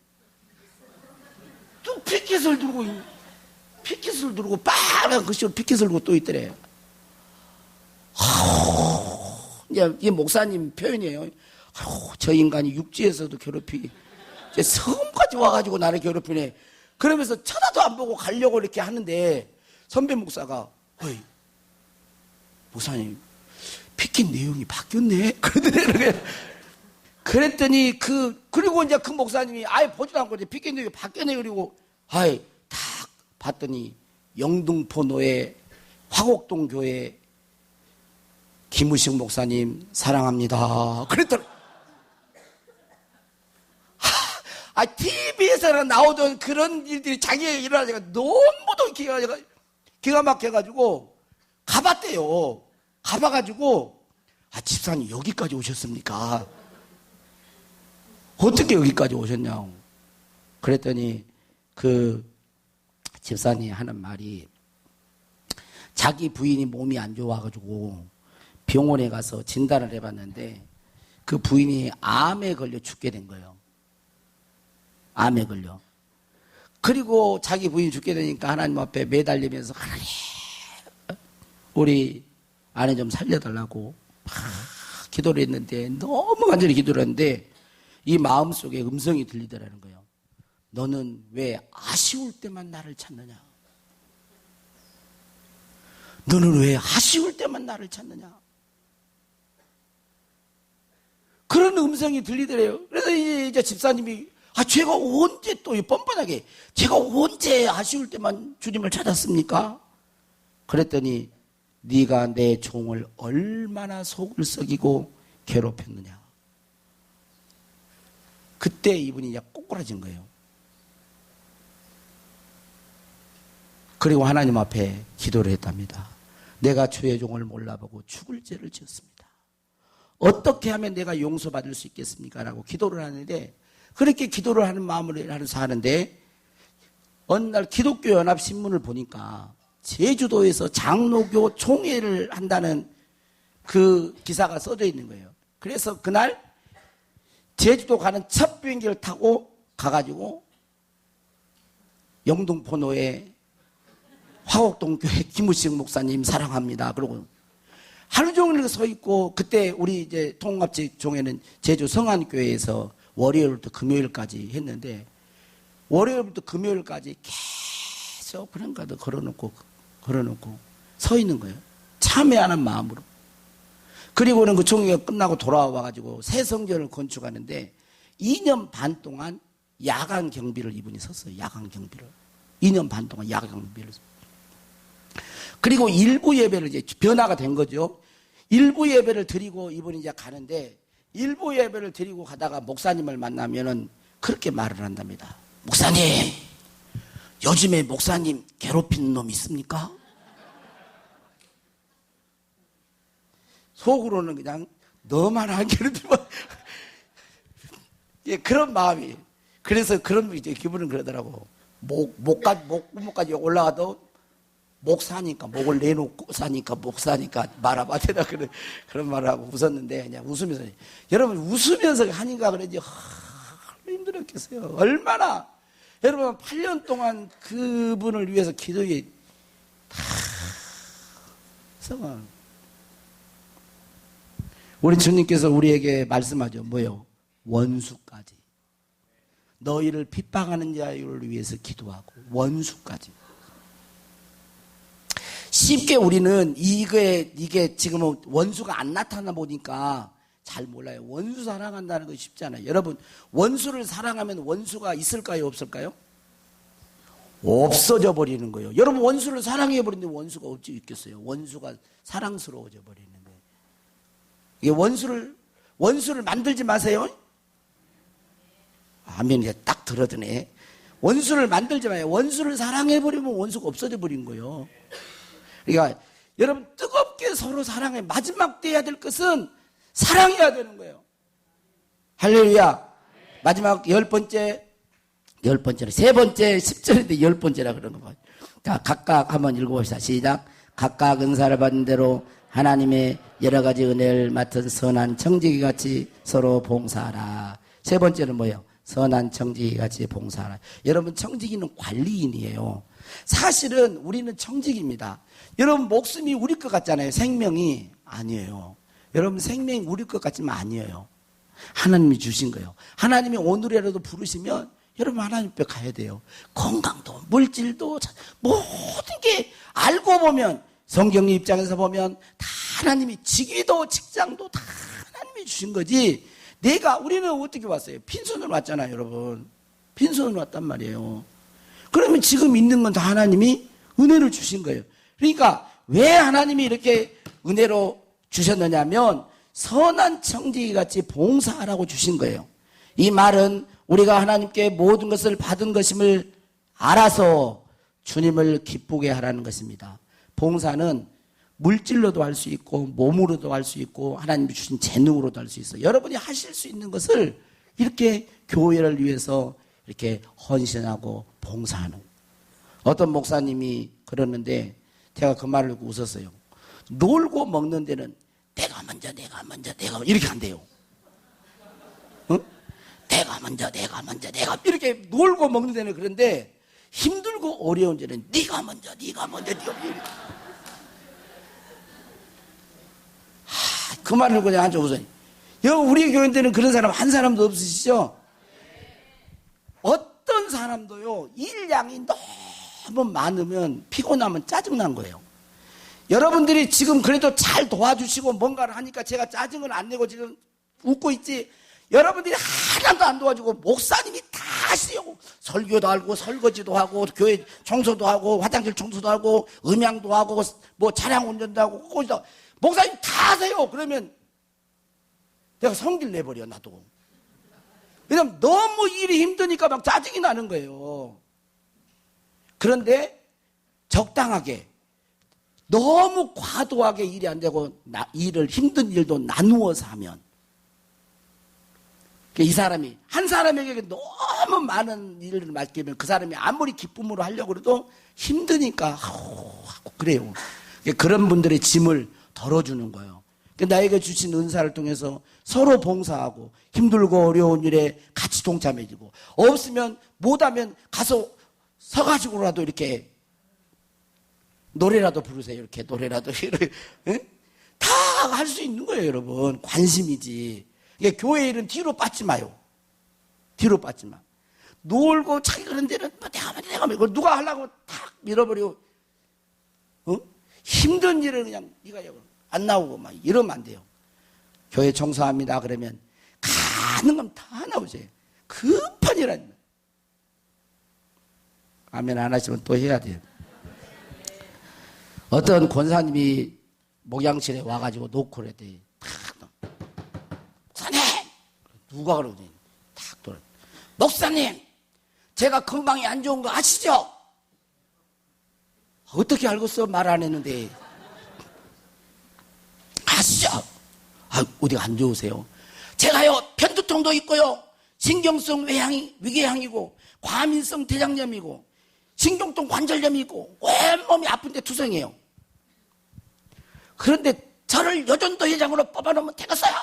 또 피켓을 들고 빨간 글씨로 피켓을 들고 또 있더래요. 이제 이 목사님 표현이에요. 저 인간이 육지에서도 괴롭히 이제 섬까지 와가지고 나를 괴롭히네. 그러면서 쳐다도 안 보고 가려고 이렇게 하는데, 선배 목사가, 어이, 목사님, 피켓 내용이 바뀌었네? 그러더래요. 그랬더니 그리고 이제 그 목사님이 아예 보지도 않고 이제 피켓 내용이 바뀌었네. 그리고 딱 봤더니 영등포 노예 화곡동 교회 김우식 목사님 사랑합니다. 그랬더니 TV에서는 나오던 그런 일들이 자기가 일어나니까 너무도 기가 막혀가지고 가봤대요. 가봐가지고, 집사님 여기까지 오셨습니까? 어떻게 여기까지 오셨냐고. 그랬더니 그 집사님이 하는 말이, 자기 부인이 몸이 안 좋아가지고 병원에 가서 진단을 해봤는데 그 부인이 암에 걸려 죽게 된 거예요. 암에 걸려. 그리고 자기 부인이 죽게 되니까 하나님 앞에 매달리면서, 하나님, 우리 아내 좀 살려달라고 막 기도를 했는데, 너무 간절히 기도를 했는데 이 마음속에 음성이 들리더라는 거예요. 너는 왜 아쉬울 때만 나를 찾느냐? 너는 왜 아쉬울 때만 나를 찾느냐? 그런 음성이 들리더래요. 그래서 이제 집사님이, 제가 언제 또 뻔뻔하게, 제가 언제 아쉬울 때만 주님을 찾았습니까? 그랬더니, 네가 내 종을 얼마나 속을 썩이고 괴롭혔느냐. 그때 이분이 이제 꼬꾸라진 거예요. 그리고 하나님 앞에 기도를 했답니다. 내가 주의 종을 몰라보고 죽을 죄를 지었습니다. 어떻게 하면 내가 용서받을 수 있겠습니까? 라고 기도를 하는데, 그렇게 기도를 하는 마음으로 하면서 하는데, 어느 날 기독교 연합신문을 보니까 제주도에서 장로교 총회를 한다는 그 기사가 써져 있는 거예요. 그래서 그날 제주도 가는 첫 비행기를 타고 가가지고 영등포로에 화곡동교회 김우식 목사님 사랑합니다. 그러고 하루 종일 서 있고, 그때 우리 이제 통합직 종회는 제주 성안교회에서 월요일부터 금요일까지 했는데, 월요일부터 금요일까지 계속 그런가도 걸어놓고 서 있는 거예요. 참여하는 마음으로. 그리고는 그 총회가 끝나고 돌아와가지고 새 성전을 건축하는데 2년 반 동안 야간 경비를 이분이 섰어요. 야간 경비를. 2년 반 동안 야간 경비를 섰어요. 그리고 일부 예배를 이제 변화가 된 거죠. 일부 예배를 드리고 이분이 이제 가는데, 일부 예배를 드리고 가다가 목사님을 만나면은 그렇게 말을 한답니다. 목사님, 요즘에 목사님 괴롭히는 놈 있습니까? 속으로는 그냥 너만 안 괴롭히면 예, 그런 마음이. 그래서 그런 이제 기분은 그러더라고. 목구멍까지 올라가도 목 사니까, 목을 내놓고 사니까, 목 사니까 말아봐대라. 그런 말을 하고 웃었는데, 그냥 웃으면서. 여러분, 웃으면서 하니까 그런지, 힘들었겠어요. 얼마나. 여러분, 8년 동안 그분을 위해서 기도에 성을. 우리 주님께서 우리에게 말씀하죠. 뭐요? 원수까지. 너희를 핍박하는 자를 위해서 기도하고, 원수까지. 쉽게 우리는 이게 지금 원수가 안 나타나 보니까 잘 몰라요. 원수 사랑한다는 거 쉽지 않아요. 여러분, 원수를 사랑하면 원수가 있을까요? 없을까요? 없어져 버리는 거예요. 여러분, 원수를 사랑해 버리는데 원수가 어찌 있겠어요? 원수가 사랑스러워져 버리는데. 이게 원수를 만들지 마세요. 아멘. 이제 딱 들어드네. 원수를 만들지 마요. 원수를 사랑해 버리면 원수가 없어져 버린 거예요. 그러니까 여러분, 뜨겁게 서로 사랑해. 마지막 때 해야 될 것은 사랑해야 되는 거예요. 할렐루야. 마지막 세 번째는 10절인데 10번째라 그런 거 봐요. 자, 각각 한번 읽어봅시다. 시작. 각각 은사를 받은 대로 하나님의 여러 가지 은혜를 맡은 선한 청지기 같이 서로 봉사하라. 세 번째는 뭐예요? 선한 청지기 같이 봉사하라. 여러분, 청지기는 관리인이에요. 사실은 우리는 청지기입니다. 여러분, 목숨이 우리 것 같잖아요. 생명이 아니에요. 여러분, 생명이 우리 것 같지만 아니에요. 하나님이 주신 거예요. 하나님이 오늘이라도 부르시면 여러분, 하나님 앞에 가야 돼요. 건강도, 물질도, 모든 게 알고 보면, 성경 입장에서 보면 다 하나님이, 직위도 직장도 다 하나님이 주신 거지. 우리는 어떻게 왔어요? 빈손으로 왔잖아요, 여러분. 빈손으로 왔단 말이에요. 그러면 지금 있는 건 다 하나님이 은혜를 주신 거예요. 그러니까 왜 하나님이 이렇게 은혜로 주셨느냐면 선한 청지기 같이 봉사하라고 주신 거예요. 이 말은 우리가 하나님께 모든 것을 받은 것임을 알아서 주님을 기쁘게 하라는 것입니다. 봉사는 물질로도 할 수 있고 몸으로도 할 수 있고 하나님이 주신 재능으로도 할 수 있어요. 여러분이 하실 수 있는 것을 이렇게 교회를 위해서 이렇게 헌신하고 봉사하는. 어떤 목사님이 그러는데 제가 그 말을 듣고 웃었어요. 놀고 먹는 데는 내가 먼저 이렇게 한대요. 응? 내가 먼저 이렇게 놀고 먹는 데는 그런데 힘들고 어려운 데는 네가 먼저 이렇게. 그 말을 그냥 한쪽 웃어요. 우리 교회인데는 그런 사람 한 사람도 없으시죠? 어떤 사람도요, 일량이 너무 많으면 피곤하면 짜증난 거예요. 여러분들이 지금 그래도 잘 도와주시고 뭔가를 하니까 제가 짜증을 안 내고 지금 웃고 있지. 여러분들이 하나도 안 도와주고 목사님이 다 하시고 설교도 하고 설거지도 하고 교회 청소도 하고 화장실 청소도 하고 음향도 하고 뭐 차량 운전도 하고 거기다 목사님 다 하세요. 그러면 내가 성질 내버려 나도. 왜냐면 너무 일이 힘드니까 막 짜증이 나는 거예요. 그런데 적당하게, 너무 과도하게 일이 안 되고 일을 힘든 일도 나누어서 하면 이 사람이 한 사람에게 너무 많은 일을 맡기면 그 사람이 아무리 기쁨으로 하려고 해도 힘드니까 하고 그래요. 그런 분들의 짐을 덜어주는 거예요. 나에게 주신 은사를 통해서 서로 봉사하고 힘들고 어려운 일에 같이 동참해주고, 없으면 못하면 가서 서가지고라도 이렇게 노래라도 부르세요. 이렇게 노래라도 다 할 수 있는 거예요, 여러분. 관심이지. 교회 일은 뒤로 빠지 마요. 뒤로 빠지 마. 놀고 자기 그런 데는 내가 이걸 누가 하려고 탁 밀어버리고, 힘든 일을 그냥 네가 안 나오고 막 이러면 안 돼요. 교회 청소합니다 그러면 가는 건 다 나오세요. 급한 일 아니면. 아멘 안 하시면 또 해야 돼요. 어떤 권사님이 목양실에 와가지고 놓고 그랬더니 목사님! 누가 그러더니 탁 돌아. 목사님! 제가 건강이 안 좋은 거 아시죠? 어떻게 알겠어? 말 안 했는데. 아시죠? 어디가 안 좋으세요? 제가요, 편두통도 있고요, 신경성 위궤양이고, 과민성 대장염이고, 신경통 관절염이 있고, 온몸이 아픈데 투성이에요. 그런데 저를 여전도 회장으로 뽑아놓으면 되겠어요?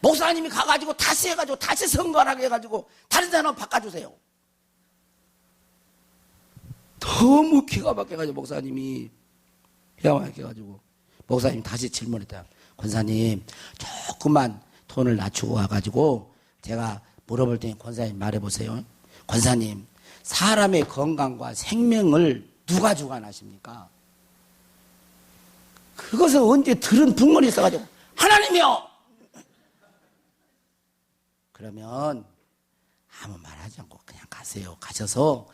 목사님이 가가지고 다시 해가지고, 다시 선거하게 해가지고, 다른 사람 바꿔주세요. 너무 기가 막혀가지고, 목사님이 기가 막혀가지고, 목사님 다시 질문했다. 권사님, 조금만 톤을 낮추고 와가지고, 제가 물어볼 테니 권사님 말해보세요. 권사님, 사람의 건강과 생명을 누가 주관하십니까? 그것을 언제 들은 분문이 있어가지고, 하나님이요! 그러면 아무 말 하지 않고 그냥 가세요. 가셔서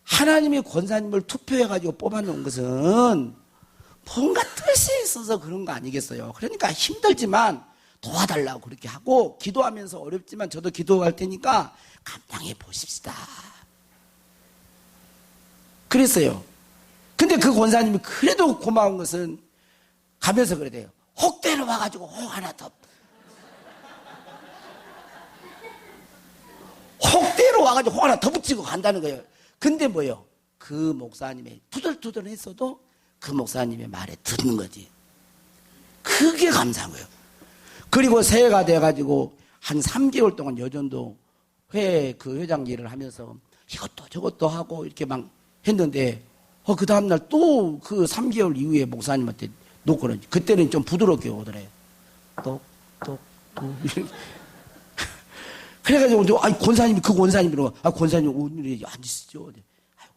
하나님이 권사님을 투표해가지고 뽑아놓은 것은 뭔가 뜻이 있어서 그런 거 아니겠어요? 그러니까 힘들지만 도와달라고 그렇게 하고, 기도하면서 어렵지만 저도 기도할 테니까 감당해 보십시다. 그랬어요. 근데 그 권사님이 그래도 고마운 것은 가면서 그래대요. 혹대로 와가지고 혹 하나 더. 혹대로 와가지고 혹 하나 더 붙이고 간다는 거예요. 근데 뭐요? 그 목사님의 투덜투덜 했어도 그 목사님의 말에 듣는 거지. 그게 감사한 거예요. 그리고 새해가 돼가지고 한 3개월 동안 여전도 그 회장 일을 하면서 이것도 저것도 하고 이렇게 막 했는데, 그 다음날 또 그 3개월 이후에 목사님한테 놓고는, 그때는 좀 부드럽게 오더래요. 그래가지고, 권사님이, 그 권사님으로, 권사님 오늘이 안 있으시죠? 아이고.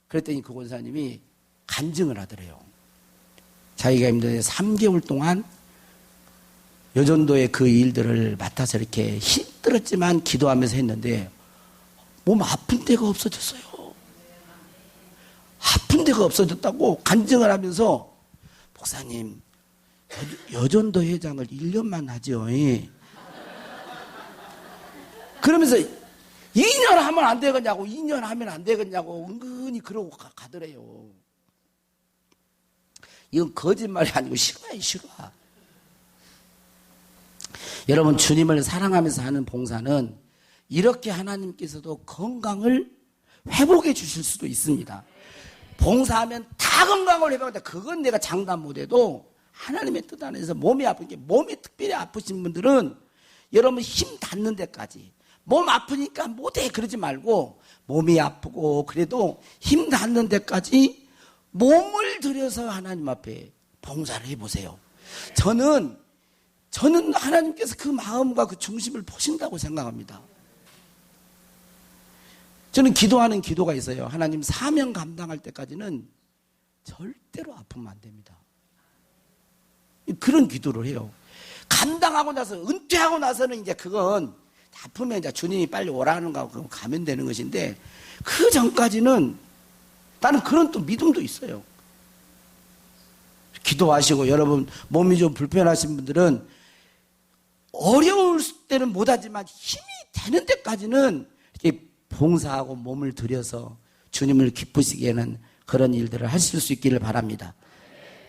그랬더니 그 권사님이 간증을 하더래요. 자기가 힘든데 3개월 동안 여전도의 그 일들을 맡아서 이렇게 힘들었지만 기도하면서 했는데, 몸 아픈 데가 없어졌어요. 아픈 데가 없어졌다고 간증을 하면서, 목사님, 여전도 회장을 1년만 하죠. 그러면서 2년 하면 안 되겠냐고, 2년 하면 안 되겠냐고 은근히 그러고 가더래요. 이건 거짓말이 아니고 실화예요, 실화. 여러분, 주님을 사랑하면서 하는 봉사는 이렇게 하나님께서도 건강을 회복해 주실 수도 있습니다. 봉사하면 다 건강을 회복한다. 그건 내가 장담 못해도 하나님의 뜻 안에서 몸이 아픈 게, 몸이 특별히 아프신 분들은 여러분 힘 닿는 데까지, 몸 아프니까 못해 그러지 말고, 몸이 아프고 그래도 힘 닿는 데까지 몸을 들여서 하나님 앞에 봉사를 해보세요. 저는 하나님께서 그 마음과 그 중심을 보신다고 생각합니다. 저는 기도하는 기도가 있어요. 하나님, 사명 감당할 때까지는 절대로 아프면 안 됩니다. 그런 기도를 해요. 감당하고 나서, 은퇴하고 나서는 이제 그건 아프면 이제 주님이 빨리 오라는 거고 그럼 가면 되는 것인데, 그 전까지는 나는 그런 또 믿음도 있어요. 기도하시고, 여러분 몸이 좀 불편하신 분들은 어려울 때는 못하지만 힘이 되는 데까지는 이렇게 봉사하고 몸을 들여서 주님을 기쁘시게 하는 그런 일들을 하실 수 있기를 바랍니다.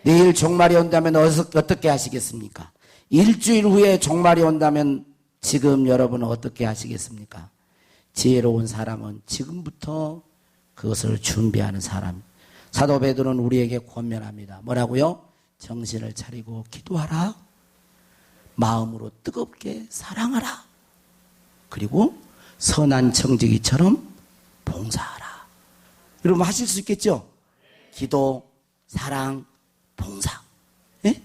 내일 종말이 온다면 어떻게 하시겠습니까? 일주일 후에 종말이 온다면 지금 여러분은 어떻게 하시겠습니까? 지혜로운 사람은 지금부터 그것을 준비하는 사람. 사도 베드로는 우리에게 권면합니다. 뭐라고요? 정신을 차리고 기도하라. 마음으로 뜨겁게 사랑하라. 그리고 선한 청지기처럼 봉사하라. 여러분 하실 수 있겠죠? 기도, 사랑, 봉사. 예?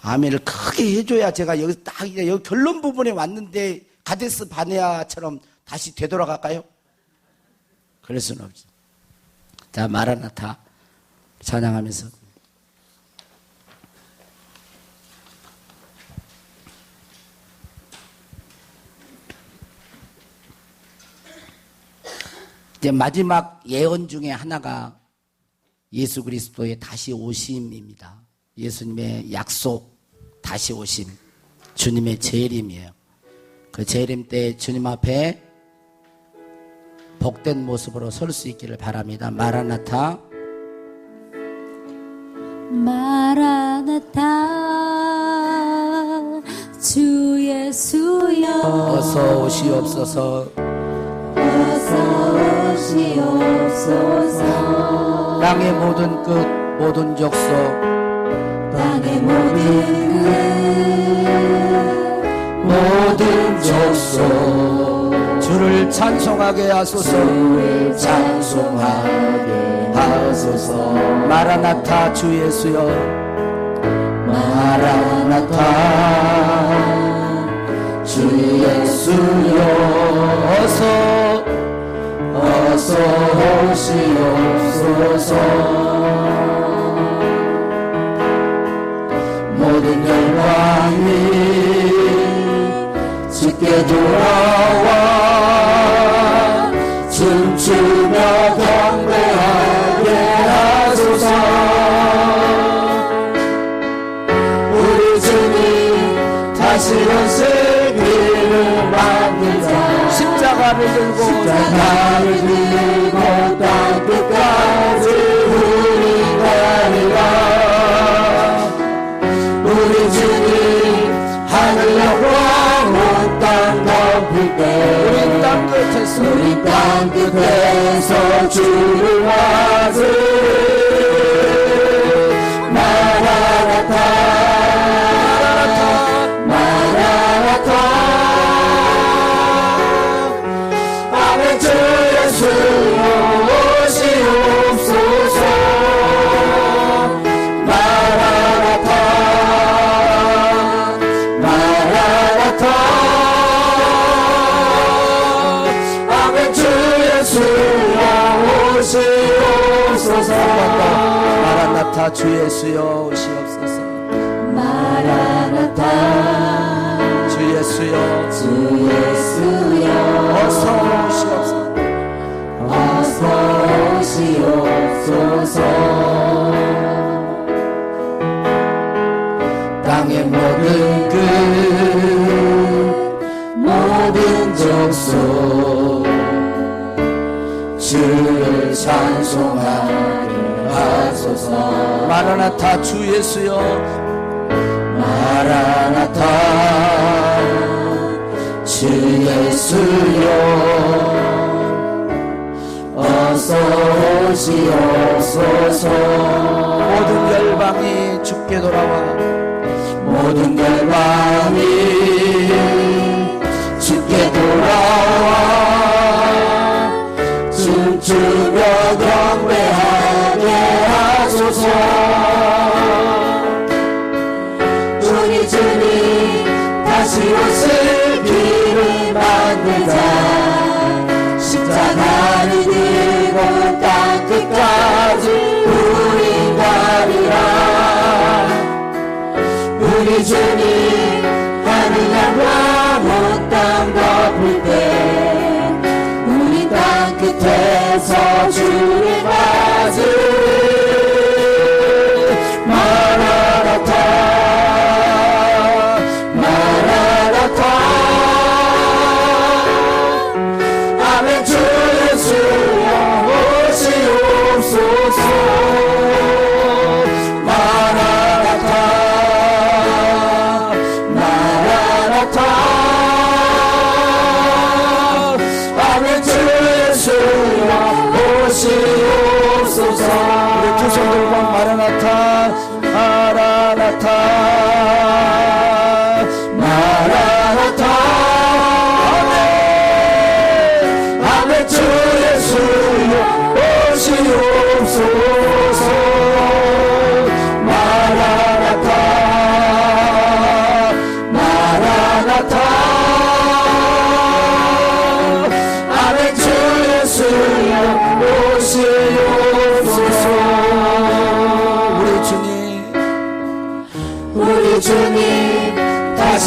아멘을 크게 해줘야 제가 여기 딱 여기 결론 부분에 왔는데 가데스 바네아처럼 다시 되돌아갈까요? 그럴 수는 없죠. 자, 마라나타 찬양하면서 이제 마지막 예언 중에 하나가 예수 그리스도의 다시 오심입니다. 예수님의 약속, 다시 오심, 주님의 재림이에요. 그 재림 때 주님 앞에 복된 모습으로 설 수 있기를 바랍니다. 마라나타. 마라나타 주 예수여 어서 오시옵소서. 어서 오시옵소서. 땅의 모든 끝 모든 족속 땅의 모든 끝 모든 족속 주를 찬송하게 하소서. 주를 찬송하게 하소서. 마라나타 주 예수여. 마라나타 주 예수여. 어서 오시옵소서. 모든 열방이 주께 돌아와 춤추며 경배하게 하소서. 우리 주님 다시 오시기를 만들자. 십자가를 들고 땅 끝까지 우리 가리라. 우리 주님 하늘 영광 온 땅 덮을 때 우리 땅 끝에서 주를 맞으리. 마라나타 마라나타 아멘. 주 예수여 오시옵소서. 마라나타 마라나타 아멘. 주 예수여 오시옵소서. 마라나타 주 예수여 오시옵소서. 마라나타 주 예수여 주 예수여 어서 오시옵소서. 어서 오시옵소서. 땅의 모든 끝 모든 족속 주를 찬송하게 하소서. 마라나타 주 예수여. 마라나타 주 예수여. 어서 오시옵소서. 모든 열방이 주께 돌아와. 모든 열방이 주께 돌아와 춤추며 경배하게 하소서. 우리 주님 다시 오실 길을 만들자. 십자가를 들고 땅 끝까지 우리 가리라. 우리 주님 하늘 양과 온 땅 덮을 때 우리 땅 끝에서 주를 맞으리. 마라나타 마라나타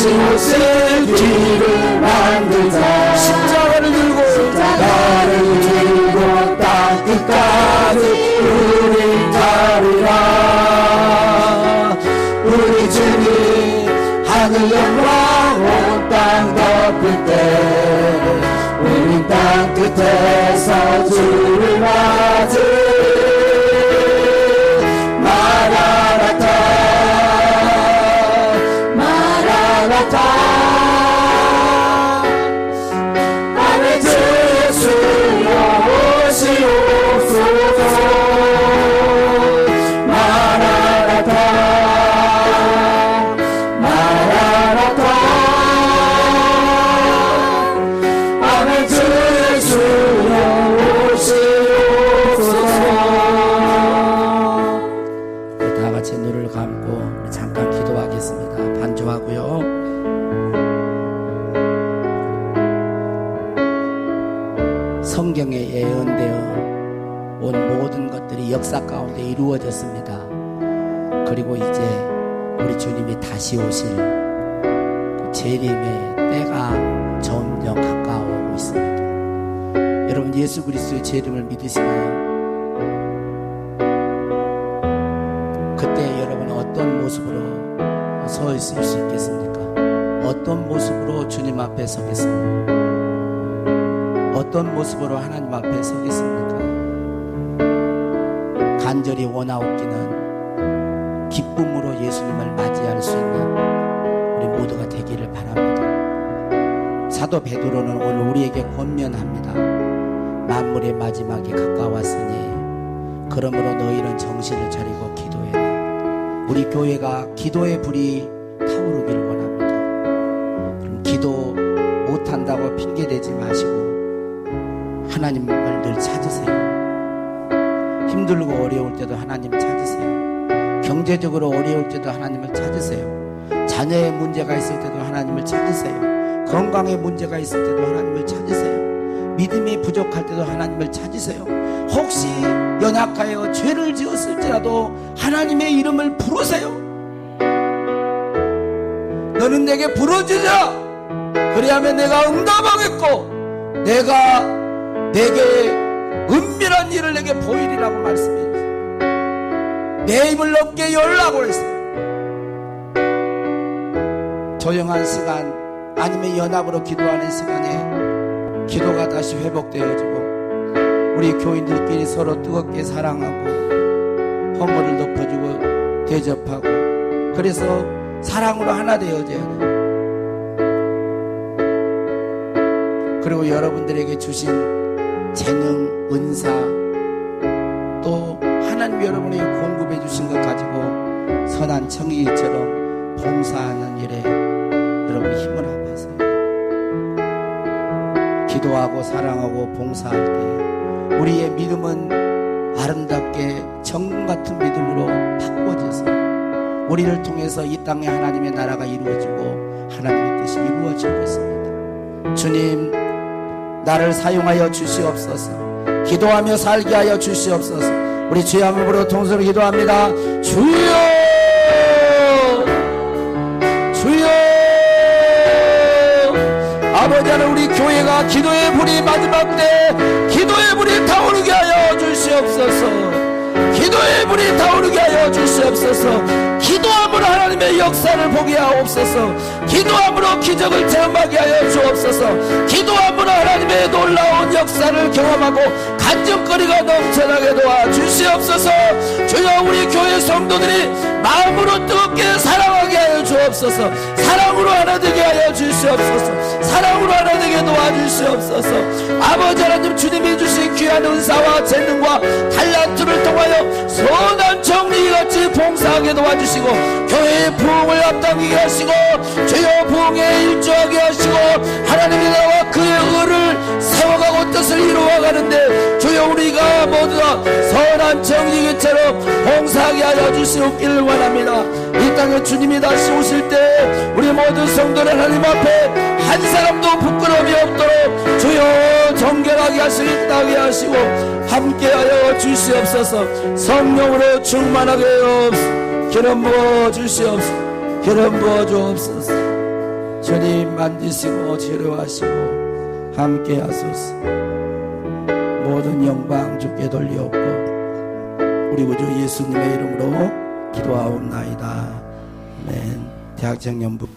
옷을 길을 만들자 십자가를 들고 나를 들고 땅 끝까지 우리 가리라 우리 주님 하늘 영광 온 땅 덮을 때 우리 땅 끝에서 주를 맞으 마라나타 마라나타 아멘 주 예수여 오시옵소서 마라나타 마라나타 아멘 주 예수여 오시옵소서 다 같이 눈을 감고 우리 잠깐 기도하겠습니다. 반주하고요. 성경에 예언되어 온 모든 것들이 역사 가운데 이루어졌습니다. 그리고 이제 우리 주님이 다시 오실 그 재림의 때가 점점 가까워오고 있습니다. 여러분 예수 그리스도의 재림을 믿으시나요? 그때 여러분은 어떤 모습으로 서 있을 수 있겠습니까? 어떤 모습으로 주님 앞에 서겠습니까? 어떤 모습으로 하나님 앞에 서겠습니까? 간절히 원하옵기는 기쁨으로 예수님을 맞이할 수 있는 우리 모두가 되기를 바랍니다. 사도 베드로는 오늘 우리에게 권면합니다. 만물의 마지막이 가까웠으니 그러므로 너희는 정신을 차리고 기도해라. 우리 교회가 기도의 불이 타오르기를 원합니다. 그럼 기도 못한다고 핑계대지 마시고 하나님을 늘 찾으세요. 힘들고 어려울 때도 하나님 찾으세요. 경제적으로 어려울 때도 하나님을 찾으세요. 자녀의 문제가 있을 때도 하나님을 찾으세요. 건강에 문제가 있을 때도 하나님을 찾으세요. 믿음이 부족할 때도 하나님을 찾으세요. 혹시 연약하여 죄를 지었을지라도 하나님의 이름을 부르세요. 너는 내게 부르짖으라. 그리하면 내가 응답하겠고 내가 내게 은밀한 일을 내게 보이리라고 말씀했어요. 내 입을 넓게 열라고 했어요. 조용한 시간 아니면 연합으로 기도하는 시간에 기도가 다시 회복되어지고 우리 교인들끼리 서로 뜨겁게 사랑하고 허물을 덮어주고 대접하고 그래서 사랑으로 하나 되어져야 돼요. 그리고 여러분들에게 주신 재능, 은사 또 하나님 여러분에게 공급해 주신 것 가지고 선한 청이처럼 봉사하는 일에 여러분이 힘을 합하세요. 기도하고 사랑하고 봉사할 때 우리의 믿음은 아름답게 정금 같은 믿음으로 바꿔져서 우리를 통해서 이 땅에 하나님의 나라가 이루어지고 하나님의 뜻이 이루어지고 있습니다. 주님 나를 사용하여 주시옵소서. 기도하며 살게 하여 주시옵소서. 우리 주의 한번으로 통성으로 기도합니다. 주여 주여 아버지 하나님 우리 교회가 기도의 불이 마지막 때 기도의 불이 타오르게 하여 주시옵소서. 기도의 불이 타오르게 하여 주시옵소서. 기도함으로 하나님의 역사를 보게 하옵소서. 기도함으로 기적을 체험하게 하여 주옵소서. 기도함으로 하나님의 놀라운 역사를 경험하고 간증거리가 넘쳐나게 도와 주시옵소서. 주여 우리 교회 성도들이 마음으로 뜨겁게 사랑하게 하여 주옵소서. 사랑으로 하나 되게 하여 주시옵소서. 사랑으로 하나 되게 도와주시옵소서. 아버지 하나님 주님이 주신 귀한 은사와 재능과 달란트를 통하여 선한 정리같이 봉사하게 도와주시고 교회의 부흥을 앞당기게 하시고 주여 부흥에 일조하게 하시고 하나님의 나라와 그의 의를 세워가고 뜻을 이루어가는데 주여 우리가 모두 다 선한 정리기처럼 봉사하게 하여 주시옵기를 원합니다. 이 땅에 주님이 다시 오실 때 우리 모든 성도들 하나님 앞에 한 사람도 부끄러움이 없도록 주여 정결하게 하시겠다게 하시고 함께하여 주시옵소서. 성령으로 충만하게 하옵소서. 기름 부어 주시옵소서. 기름 부어 주옵소서. 주님 만지시고 치료하시고 함께 하소서. 모든 영광 주께 돌리옵고 우리 구주 예수님의 이름으로 기도하옵나이다. 아멘. 대학생연부